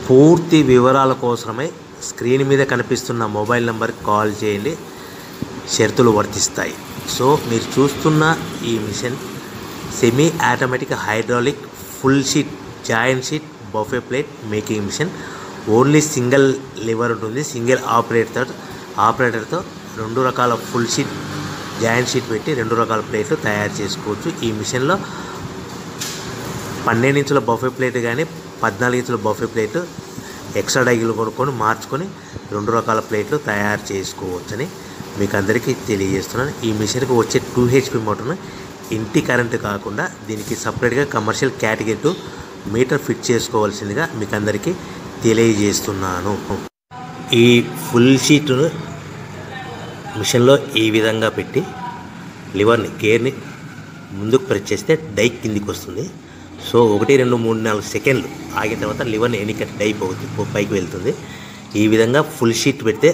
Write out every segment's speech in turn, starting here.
పూర్తి వివరాల కోసమై స్క్రీన్ మీద కనిపిస్తున్న మొబైల్ నెంబర్కి కాల్ చేయండి. షరతులు వర్తిస్తాయి. సో మీరు చూస్తున్న ఈ machine semi automatic hydraulic full sheet joint sheet buffet plate making machine. Only single lever ఉంటుంది. సింగిల్ ఆపరేటర్తో 2 రకాల ఫుల్ షీట్ జాయింట్ షీట్ పెట్టి 2 రకాల ప్లేట్లు తయారు చేసుకోవచ్చు. ఈ మిషన్లో 12 ఇంచుల బఫే ప్లేట్ కానీ 14 ఇంచుల బఫే ప్లేట్ ఎక్స్ట్రా డైగులు కొనుక్కొని మార్చుకొని 2 రకాల ప్లేట్లు తయారు చేసుకోవచ్చని మీకు అందరికీ తెలియజేస్తున్నాను. ఈ మిషన్కి వచ్చే 2 HP మోటార్ను ఇంటి కరెంటు కాకుండా దీనికి సపరేట్గా కమర్షియల్ కేటగిరీ 2 మీటర్ ఫిట్ చేసుకోవాల్సిందిగా మీకు అందరికీ తెలియజేస్తున్నాను. ఈ ఫుల్ షీట్ను మిషన్లో ఈ విధంగా పెట్టి లివర్ని గేర్ని ముందుకు ప్రెస్ చేస్తే డై కిందికి వస్తుంది. సో 1 2 3 4 సెకండ్లు ఆగిన తర్వాత లివర్ని ఎన్నికట్టి డై పైకి వెళ్తుంది. ఈ విధంగా ఫుల్ షీట్ పెడితే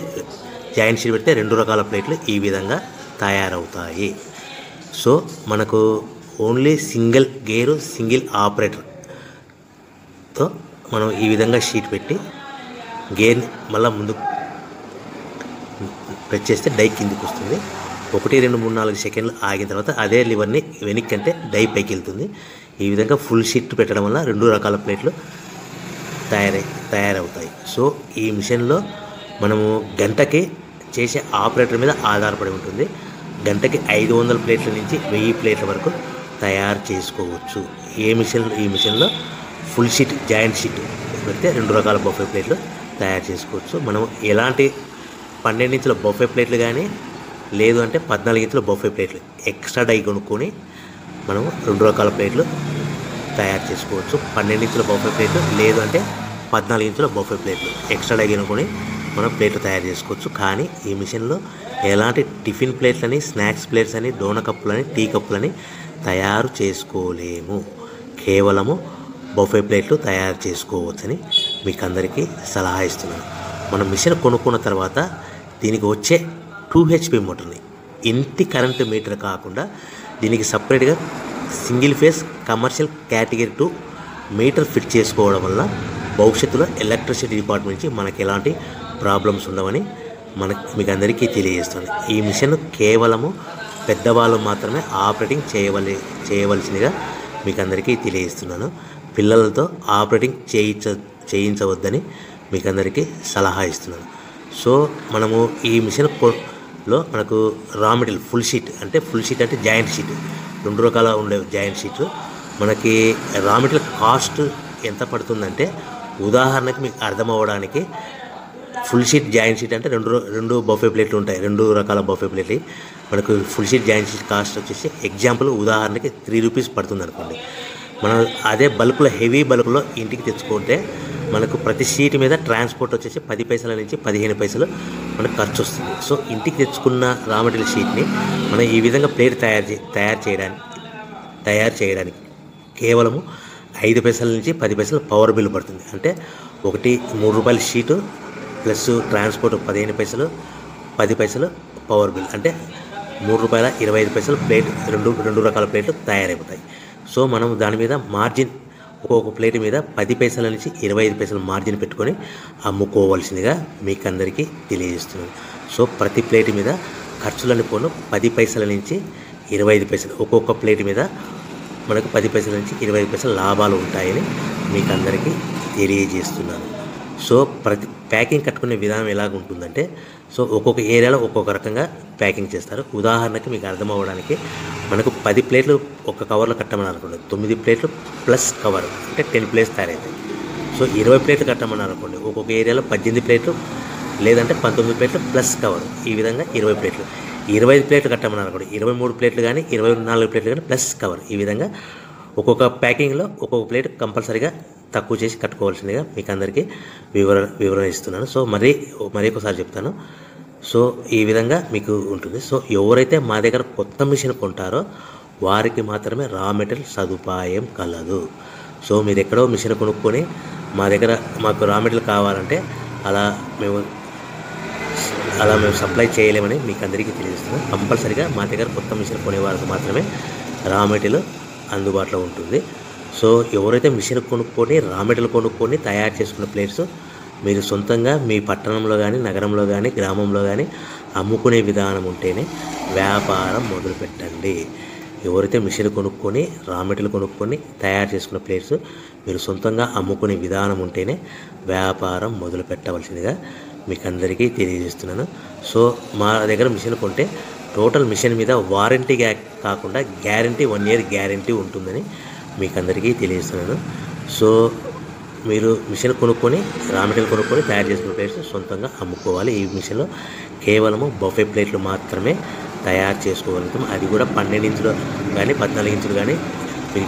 జాయింట్ షీట్ పెడితే 2 రకాల ప్లేట్లు ఈ విధంగా తయారవుతాయి. సో మనకు ఓన్లీ సింగిల్ గేరు సింగిల్ ఆపరేటర్తో మనం ఈ విధంగా షీట్ పెట్టి గేర్ని మళ్ళీ ముందుకు ప్రెస్ చేస్తే డై కిందికి వస్తుంది. 1 2 3 4 సెకండ్లు ఆగిన తర్వాత అదే లివర్ని వెనక్కి అంటే డై పైకి వెళ్తుంది. ఈ విధంగా ఫుల్ షీట్ పెట్టడం వల్ల 2 రకాల ప్లేట్లు తయారవుతాయి. సో ఈ మిషన్లో మనము గంటకి చేసే ఆపరేటర్ మీద ఆధారపడి ఉంటుంది. గంటకి 500 ప్లేట్ల నుంచి 1000 ప్లేట్ల వరకు తయారు చేసుకోవచ్చు. ఈ మిషన్లో ఫుల్ షీట్ జాయింట్ షీట్ పెడితే 2 రకాల బఫే ప్లేట్లు తయారు చేసుకోవచ్చు. మనం ఎలాంటి 12 ఇంచుల బఫే ప్లేట్లు కానీ లేదు అంటే 14 ఇంచుల బఫే ప్లేట్లు ఎక్స్ట్రా డై కొనుక్కొని మనం 2 రకాల ప్లేట్లు తయారు చేసుకోవచ్చు. 12 ఇంచుల బఫే ప్లేట్లు లేదు అంటే 14 ఇంచుల బఫే ప్లేట్లు ఎక్స్ట్రా డై కొనుక్కొని మనం ప్లేట్లు తయారు చేసుకోవచ్చు. కానీ ఈ మిషన్లో ఎలాంటి టిఫిన్ ప్లేట్లని స్నాక్స్ ప్లేట్స్ అని డోన కప్పులని టీ కప్పులని తయారు చేసుకోలేము. కేవలము బఫే ప్లేట్లు తయారు చేసుకోవచ్చని మీకు అందరికీ సలహా ఇస్తున్నాను. మనం మిషన్ కొనుక్కున్న తర్వాత దీనికి వచ్చే 2 HP మోటార్ని ఇంటి కరెంటు మీటర్ కాకుండా దీనికి సపరేట్గా single phase commercial category 2 metre fit చేసుకోవడం వల్ల భవిష్యత్తులో ఎలక్ట్రిసిటీ డిపార్ట్మెంట్ నుంచి మనకి ఎలాంటి ప్రాబ్లమ్స్ ఉండవని మీకు అందరికీ తెలియజేస్తుంది. ఈ మిషన్ కేవలము పెద్దవాళ్ళు మాత్రమే ఆపరేటింగ్ చేయవలసిందిగా మీకు అందరికీ తెలియజేస్తున్నాను. పిల్లలతో ఆపరేటింగ్ చేయించవద్దని మీకు అందరికీ సలహా ఇస్తున్నాను. సో మనము ఈ మిషన్లో మనకు రా మెటీరియల్ ఫుల్ షీట్ అంటే జాయింట్ షీట్ 2 రకాల ఉండే జాయింట్ షీట్ మనకి రా మెటీరియల్ కాస్ట్ ఎంత పడుతుందంటే ఉదాహరణకి మీకు అర్థం అవ్వడానికి ఫుల్ షీట్ జాయింట్ షీట్ అంటే 2 బఫే ప్లేట్లు ఉంటాయి. 2 రకాల బఫే ప్లేట్లు మనకు full sheet joint sheet cost వచ్చేసి ఎగ్జాంపుల్ ఉదాహరణకి 3 రూపీస్ పడుతుంది అనుకోండి. మనం అదే బల్క్లో హెవీ బల్క్లో ఇంటికి తెచ్చుకుంటే మనకు ప్రతి షీట్ మీద ట్రాన్స్పోర్ట్ వచ్చేసి 10 పైసల నుంచి 15 పైసలు మనకు ఖర్చు వస్తుంది. సో ఇంటికి తెచ్చుకున్న రా మెటీరియల్ షీట్ని మనం ఈ విధంగా ప్లేట్ తయారు చేయడానికి కేవలము 5 పైసల నుంచి 10 పైసలు పవర్ బిల్ పడుతుంది. అంటే ఒకటి 3 రూపాయల షీటు ప్లస్ ట్రాన్స్పోర్ట్ 15 పైసలు 10 పైసలు పవర్ బిల్ అంటే 3 రూపాయల 25 పైసలు ప్లేట్ 2 రకాల ప్లేట్లు తయారైపోతాయి. సో మనం దాని మీద మార్జిన్ ఒక్కొక్క ప్లేట్ మీద 10 పైసల నుంచి 25 పైసలు మార్జిన్ పెట్టుకొని అమ్ముకోవాల్సిందిగా మీకు అందరికీ తెలియజేస్తున్నాను. సో ప్రతి ప్లేట్ మీద ఖర్చులని పోను 10 పైసల నుంచి 25 పైసలు ఒక్కొక్క ప్లేట్ మీద మనకు 10 పైసల నుంచి 25 పైసలు లాభాలు ఉంటాయని మీకు అందరికీ తెలియజేస్తున్నాను. సో ప్రతి ప్యాకింగ్ కట్టుకునే విధానం ఎలాగ ఉంటుందంటే సో ఒక్కొక్క ఏరియాలో ఒక్కొక్క రకంగా ప్యాకింగ్ చేస్తారు. ఉదాహరణకి మీకు అర్థం అవ్వడానికి మనకు 10 ప్లేట్లు ఒక కవర్లో కట్టమని అనుకోండి 9 ప్లేట్లు ప్లస్ కవర్ అంటే 10 ప్లేట్స్ తయారవుతాయి. సో 20 ప్లేట్లు కట్టమని అనుకోండి ఒక్కొక్క ఏరియాలో 18 ప్లేట్లు లేదంటే 19 ప్లేట్లు ప్లస్ కవర్ ఈ విధంగా 20 ప్లేట్లు. 25 ప్లేట్లు కట్టమని అనుకోండి 23 ప్లేట్లు కానీ 24 ప్లేట్లు కానీ ప్లస్ కవర్ ఈ విధంగా ఒక్కొక్క ప్యాకింగ్లో ఒక్కొక్క ప్లేట్ కంపల్సరీగా తక్కువ చేసి కట్టుకోవాల్సిందిగా మీకు అందరికీ వివరణ ఇస్తున్నాను. సో మరీ ఒకసారి చెప్తాను. సో ఈ విధంగా మీకు ఉంటుంది. సో ఎవరైతే మా దగ్గర కొత్త మిషన్ కొంటారో వారికి మాత్రమే రా మెటీరియల్ సదుపాయం కలదు. సో మీరు ఎక్కడో మిషన్ కొనుక్కొని మాకు రా మెటీరియల్ కావాలంటే అలా మేము సప్లై చేయలేమని మీకు అందరికీ తెలియజేస్తున్నాం. కంపల్సరీగా మా దగ్గర కొత్త మిషన్ కొనే వారికి మాత్రమే రా మెటీరియల్ అందుబాటులో ఉంటుంది. సో ఎవరైతే మిషన్ కొనుక్కొని రా మెటీరియల్ కొనుక్కొని తయారు చేసుకున్న ప్లేట్స్ మీరు సొంతంగా మీ పట్టణంలో కానీ నగరంలో కానీ గ్రామంలో కానీ అమ్ముకునే విధానం ఉంటేనే వ్యాపారం మొదలుపెట్టండి. ఎవరైతే మిషన్ కొనుక్కొని రా మెటీరియల్ కొనుక్కొని తయారు చేసుకున్న ప్లేట్స్ మీరు సొంతంగా అమ్ముకునే విధానం ఉంటేనే వ్యాపారం మొదలు పెట్టవలసిందిగా మీకు అందరికీ తెలియజేస్తున్నాను. సో మా దగ్గర మిషన్ కొంటే టోటల్ మిషన్ మీద వారంటీ కాకుండా గ్యారంటీ 1 year గ్యారంటీ ఉంటుందని మీకు అందరికీ తెలియజేస్తున్నాను. సో మీరు మిషన్ కొనుక్కొని రా మెటీరియల్ కొనుక్కొని తయారు చేసుకున్న ప్లేట్స్ సొంతంగా అమ్ముకోవాలి. ఈ మిషన్లో కేవలము బఫే ప్లేట్లు మాత్రమే తయారు చేసుకోగలుగుతాం. అది కూడా 12 ఇంచులు కానీ 14 ఇంచులు కానీ మీకు